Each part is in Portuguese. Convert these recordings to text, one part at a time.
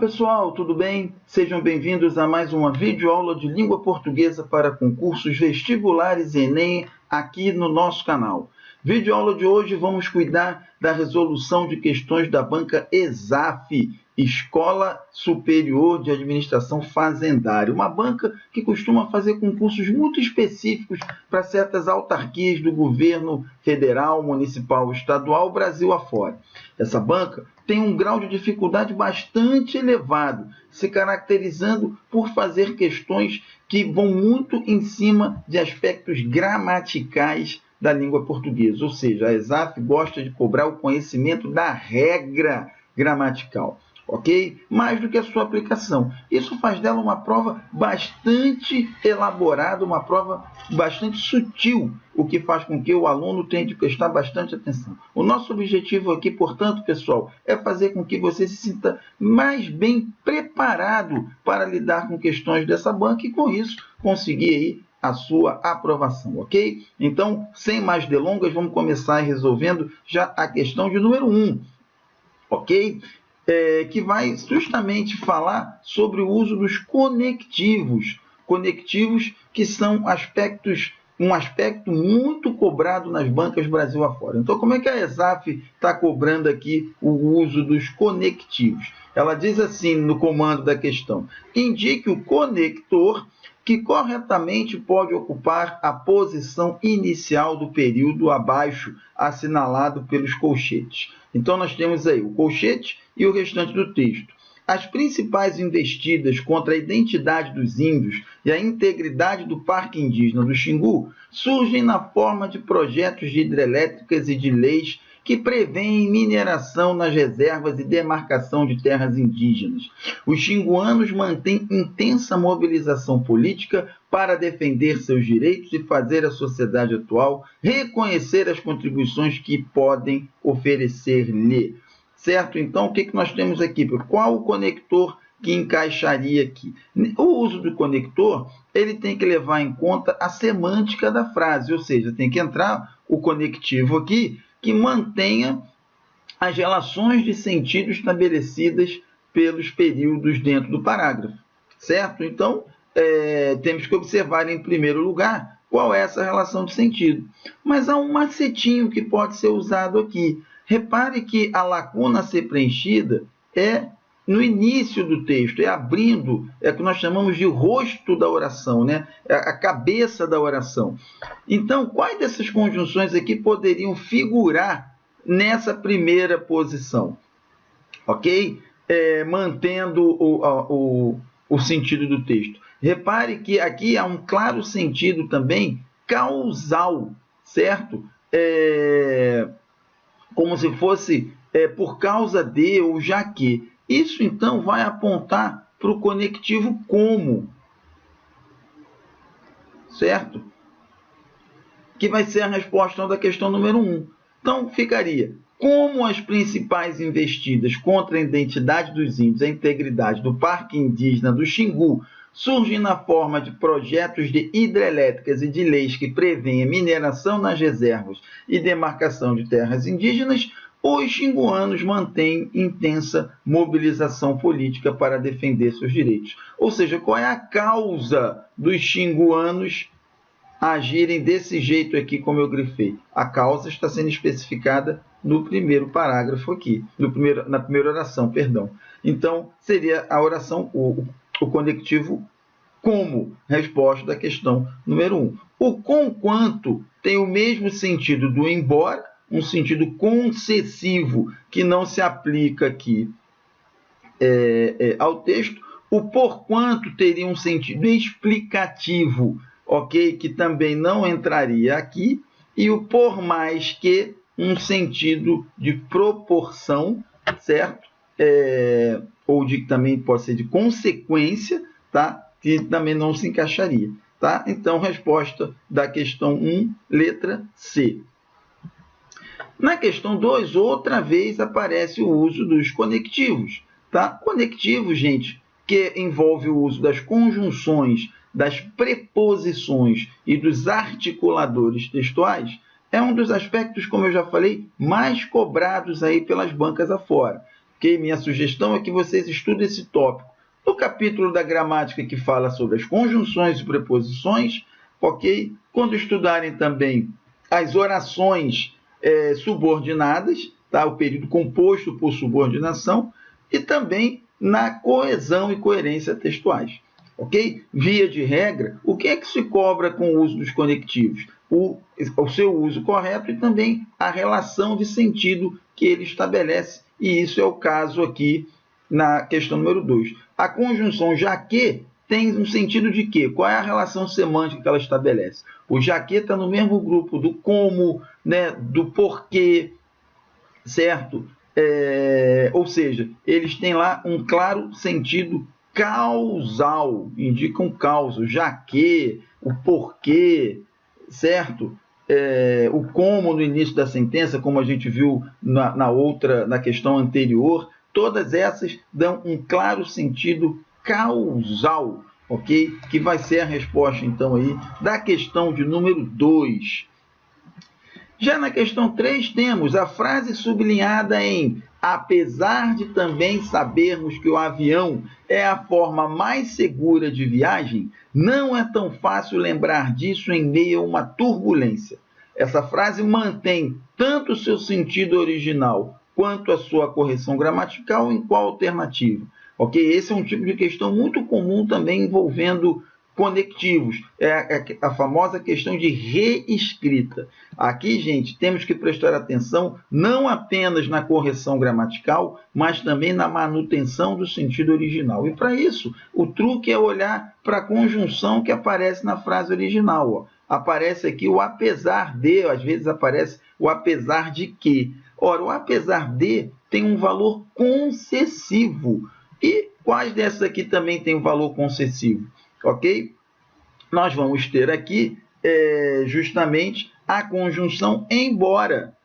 pessoal, tudo bem? Sejam bem-vindos a mais uma videoaula de língua portuguesa para concursos vestibulares e Enem aqui no nosso canal. Videoaula de hoje vamos cuidar da resolução de questões da banca ESAF, Escola Superior de Administração Fazendária, uma banca que costuma fazer concursos muito específicos para certas autarquias do governo federal, municipal, estadual, Brasil afora. Essa banca tem um grau de dificuldade bastante elevado, se caracterizando por fazer questões que vão muito em cima de aspectos gramaticais da língua portuguesa, ou seja, a ESAF gosta de cobrar o conhecimento da regra gramatical, ok? Mais do que a sua aplicação. Isso faz dela uma prova bastante elaborada, uma prova bastante sutil, o que faz com que o aluno tenha de prestar bastante atenção. O nosso objetivo aqui, portanto, pessoal, é fazer com que você se sinta mais bem preparado para lidar com questões dessa banca e, com isso, conseguir aí a sua aprovação, ok? Então, sem mais delongas, vamos começar resolvendo já a questão de número 1, ok? Que vai justamente falar sobre o uso dos conectivos. Conectivos que são um aspecto muito cobrado nas bancas Brasil afora. Então, como é que a ESAF está cobrando aqui o uso dos conectivos? Ela diz assim no comando da questão: indique o conector que corretamente pode ocupar a posição inicial do período abaixo assinalado pelos colchetes. Então, nós temos aí o colchete e o restante do texto. As principais investidas contra a identidade dos índios e a integridade do Parque Indígena do Xingu surgem na forma de projetos de hidrelétricas e de leis que prevêem mineração nas reservas e demarcação de terras indígenas. Os xinguanos mantêm intensa mobilização política para defender seus direitos e fazer a sociedade atual reconhecer as contribuições que podem oferecer-lhe. Certo? Então, o que nós temos aqui? Qual o conector que encaixaria aqui? O uso do conector, ele tem que levar em conta a semântica da frase, ou seja, tem que entrar o conectivo aqui que mantenha as relações de sentido estabelecidas pelos períodos dentro do parágrafo, certo? Então, temos que observar, em primeiro lugar, qual é essa relação de sentido. Mas há um macetinho que pode ser usado aqui. Repare que a lacuna a ser preenchida é no início do texto, é abrindo, é o que nós chamamos de rosto da oração, né? É a cabeça da oração. Então, quais dessas conjunções aqui poderiam figurar nessa primeira posição? Ok? Mantendo o sentido do texto. Repare que aqui há um claro sentido também causal, certo? Como se fosse por causa de ou já que. Isso, então, vai apontar para o conectivo como, certo? Que vai ser a resposta da questão número 1. Então, ficaria: como as principais investidas contra a identidade dos índios e a integridade do Parque Indígena do Xingu surgem na forma de projetos de hidrelétricas e de leis que prevêem a mineração nas reservas e demarcação de terras indígenas, os xinguanos mantêm intensa mobilização política para defender seus direitos. Ou seja, qual é a causa dos xinguanos agirem desse jeito aqui, como eu grifei? A causa está sendo especificada no primeiro parágrafo aqui, na primeira oração, perdão. Então, seria a oração, o conectivo como resposta da questão número 1. O conquanto tem o mesmo sentido do embora, um sentido concessivo que não se aplica aqui ao texto. O porquanto teria um sentido explicativo, ok? Que também não entraria aqui. E o por mais que, um sentido de proporção, certo? Ou também pode ser de consequência, tá? Que também não se encaixaria. Tá? Então, resposta da questão 1, letra C. Na questão 2, outra vez aparece o uso dos conectivos. Tá? Conectivos, gente, que envolve o uso das conjunções, das preposições e dos articuladores textuais, é um dos aspectos, como eu já falei, mais cobrados aí pelas bancas afora. ok? Minha sugestão é que vocês estudem esse tópico. No capítulo da gramática que fala sobre as conjunções e preposições, ok? Quando estudarem também as orações subordinadas, tá? O período composto por subordinação, e também na coesão e coerência textuais. Ok? Via de regra, o que é que se cobra com o uso dos conectivos? O seu uso correto e também a relação de sentido que ele estabelece, e isso é o caso aqui na questão número 2. A conjunção já que tem um sentido de quê? Qual é a relação semântica que ela estabelece? O já que está no mesmo grupo do como, né, do porquê, certo? Ou seja, eles têm lá um claro sentido causal, indicam causa, já que, o porquê, certo? O como no início da sentença, como a gente viu na questão anterior, todas essas dão um claro sentido causal, ok? Que vai ser a resposta, então, aí da questão de número 2. Já na questão 3, temos a frase sublinhada em apesar de também sabermos que o avião é a forma mais segura de viagem, não é tão fácil lembrar disso em meio a uma turbulência. Essa frase mantém tanto o seu sentido original quanto a sua correção gramatical em qual alternativa? Ok? Esse é um tipo de questão muito comum também envolvendo conectivos, é a famosa questão de reescrita. Aqui, gente, temos que prestar atenção não apenas na correção gramatical, mas também na manutenção do sentido original. E para isso, o truque é olhar para a conjunção que aparece na frase original. Ó. Aparece aqui o apesar de, às vezes aparece o apesar de que. Ora, o apesar de tem um valor concessivo. E quais dessas aqui também tem um valor concessivo? Ok? Nós vamos ter aqui justamente a conjunção embora.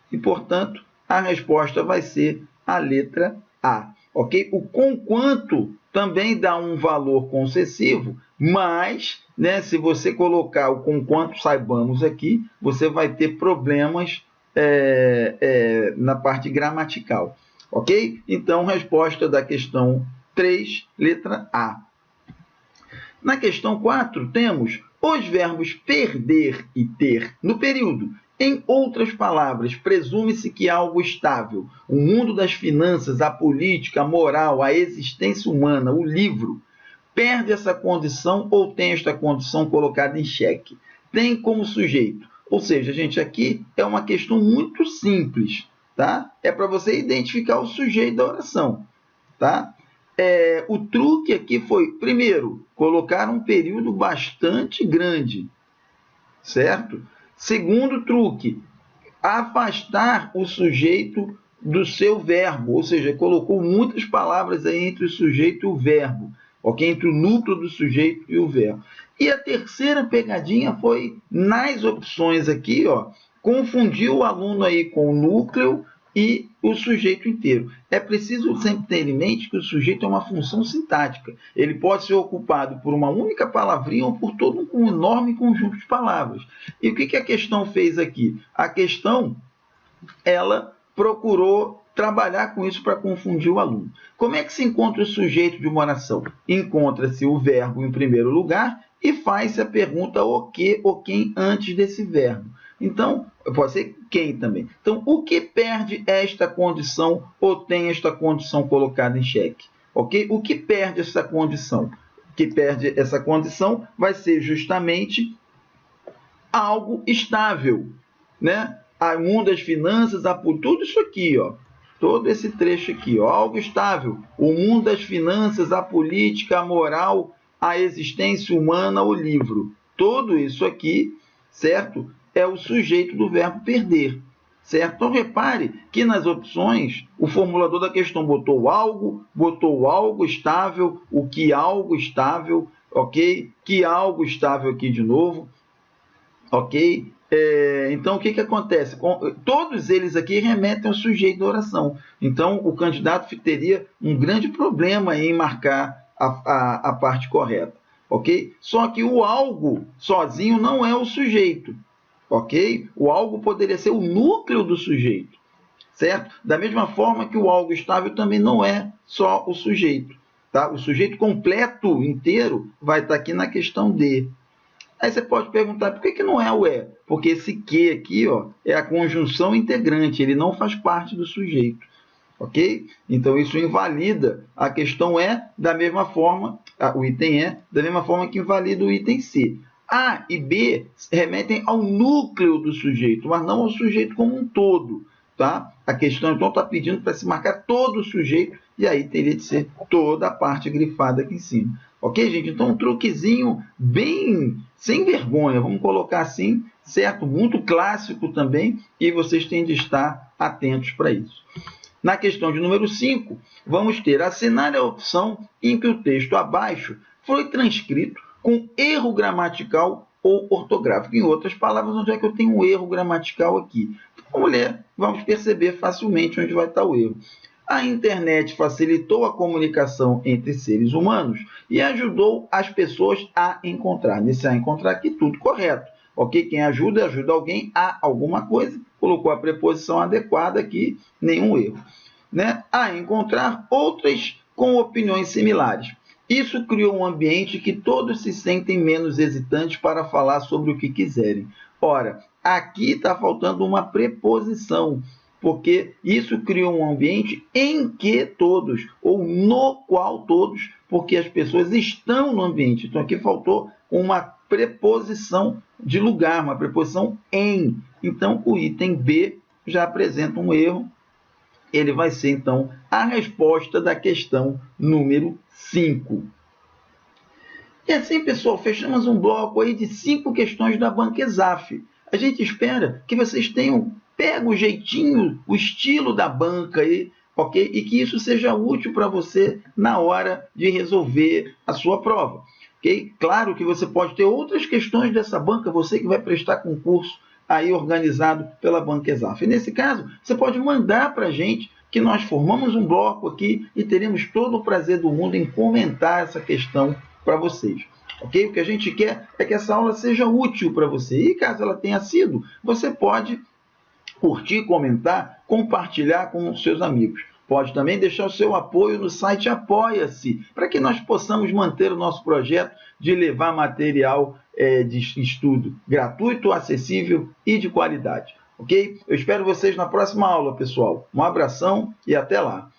E, portanto, a resposta vai ser a letra A. Ok? O conquanto também dá um valor concessivo, mas, né, se você colocar o conquanto saibamos aqui, você vai ter problemas na parte gramatical. Ok? Então, resposta da questão 3, letra A. Na questão 4, temos os verbos perder e ter no período. Em outras palavras, presume-se que algo estável, o mundo das finanças, a política, a moral, a existência humana, o livro, perde essa condição ou tem esta condição colocada em xeque. Tem como sujeito. Ou seja, gente, aqui é uma questão muito simples, tá? É para você identificar o sujeito da oração, tá? O truque aqui foi, primeiro, colocar um período bastante grande, certo? Segundo truque, afastar o sujeito do seu verbo, ou seja, colocou muitas palavras aí entre o sujeito e o verbo, ok? Entre o núcleo do sujeito e o verbo. E a terceira pegadinha foi, nas opções aqui, ó, confundir o aluno aí com o núcleo e o sujeito inteiro. É preciso sempre ter em mente que o sujeito é uma função sintática. Ele pode ser ocupado por uma única palavrinha ou por todo um enorme conjunto de palavras. E o que a questão fez aqui? A questão, ela procurou trabalhar com isso para confundir o aluno. Como é que se encontra o sujeito de uma oração? Encontra-se o verbo em primeiro lugar e faz-se a pergunta o que ou quem antes desse verbo. Então, pode ser quem também. Então, o que perde esta condição ou tem esta condição colocada em xeque? Ok? O que perde essa condição? O que perde essa condição vai ser justamente algo estável, né? O mundo das finanças, tudo isso aqui, ó. Todo esse trecho aqui, ó, algo estável. O mundo das finanças, a política, a moral, a existência humana, o livro. Tudo isso aqui, certo? É o sujeito do verbo perder, certo? Então, repare que nas opções, o formulador da questão botou algo estável, o que algo estável, ok? Que algo estável aqui de novo, ok? Então, o que acontece? Todos eles aqui remetem ao sujeito da oração. Então, o candidato teria um grande problema em marcar a parte correta, ok? Só que o algo sozinho não é o sujeito. Ok? O algo poderia ser o núcleo do sujeito, certo? Da mesma forma que o algo estável também não é só o sujeito, tá? O sujeito completo, inteiro, vai estar aqui na questão D. Aí você pode perguntar, por que não é o é? Porque esse que aqui, ó, é a conjunção integrante, ele não faz parte do sujeito, ok? Então, isso invalida a questão é da mesma forma, o item é, da mesma forma que invalida o item C. A e B remetem ao núcleo do sujeito, mas não ao sujeito como um todo, tá? A questão, então, está pedindo para se marcar todo o sujeito, e aí teria de ser toda a parte grifada aqui em cima. Ok, gente? Então, um truquezinho bem sem vergonha, vamos colocar assim, certo? Muito clássico também, e vocês têm de estar atentos para isso. Na questão de número 5, vamos ter assinale a opção em que o texto abaixo foi transcrito com erro gramatical ou ortográfico. Em outras palavras, onde é que eu tenho um erro gramatical aqui? Vamos ler, vamos perceber facilmente onde vai estar o erro. A internet facilitou a comunicação entre seres humanos e ajudou as pessoas a encontrar. Nesse a encontrar aqui, tudo correto. Ok? Quem ajuda alguém a alguma coisa. Colocou a preposição adequada aqui, nenhum erro. Né? A encontrar outras com opiniões similares. Isso criou um ambiente que todos se sentem menos hesitantes para falar sobre o que quiserem. Ora, aqui está faltando uma preposição, porque isso criou um ambiente em que todos, ou no qual todos, porque as pessoas estão no ambiente. Então, aqui faltou uma preposição de lugar, uma preposição em. Então, o item B já apresenta um erro. Ele vai ser, então, a resposta da questão número 5. E assim, pessoal, fechamos um bloco aí de 5 questões da Banca Exaf. A gente espera que vocês tenham pego o jeitinho, o estilo da banca aí, ok? E que isso seja útil para você na hora de resolver a sua prova, ok? Claro que você pode ter outras questões dessa banca, você que vai prestar concurso aí organizado pela Banca Exaf. E nesse caso, você pode mandar para a gente que nós formamos um bloco aqui e teremos todo o prazer do mundo em comentar essa questão para vocês. Ok? O que a gente quer é que essa aula seja útil para você. E caso ela tenha sido, você pode curtir, comentar, compartilhar com os seus amigos. Pode também deixar o seu apoio no site Apoia-se, para que nós possamos manter o nosso projeto de levar material de estudo gratuito, acessível e de qualidade. Ok? Eu espero vocês na próxima aula, pessoal. Um abração e até lá.